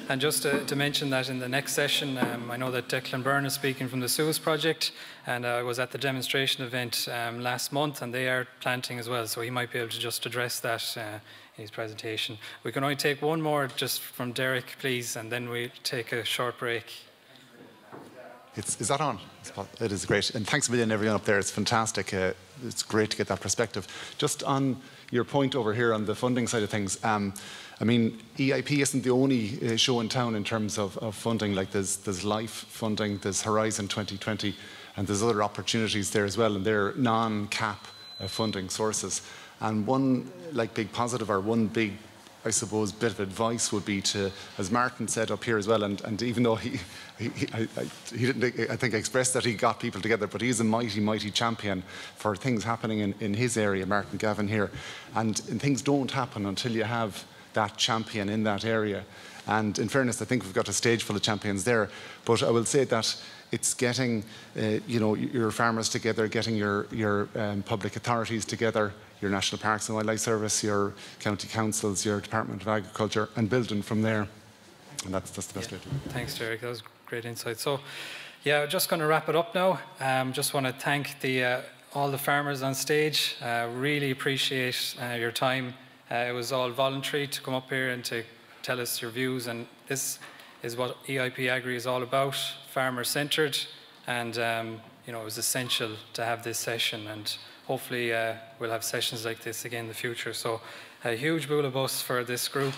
And just to mention that in the next session, I know that Declan Burren is speaking from the SUS project, and I was at the demonstration event last month, and they are planting as well, so he might be able to just address that in his presentation. We can only take one more just from Derek, please, and then we'll take a short break. Is that on? It is great. And thanks a million everyone up there. It's fantastic. It's great to get that perspective. Just on your point over here on the funding side of things, I mean, EIP isn't the only show in town in terms of funding. Like there's LIFE funding, there's Horizon 2020, and there's other opportunities there as well, and they're non-cap funding sources. And one big positive, or one big, I suppose, bit of advice would be to, as Martin said up here as well, and even though he didn't, I think, express that he got people together, but he's a mighty, mighty champion for things happening in his area, Martin Gavin here. And things don't happen until you have that champion in that area. And in fairness, I think we've got a stage full of champions there. But I will say that it's getting, you know, your farmers together, getting your public authorities together, your National Parks and Wildlife Service, your county councils, your Department of Agriculture, and building from there. And that's the best way to do it. Thanks, Derek. That was great insight. So, yeah, just going to wrap it up now. Just want to thank all the farmers on stage. Really appreciate your time. It was all voluntary to come up here and to tell us your views, and this is what EIP Agri is all about, farmer-centred, and you know, it was essential to have this session, and hopefully we'll have sessions like this again in the future. So a huge boulabus for this group.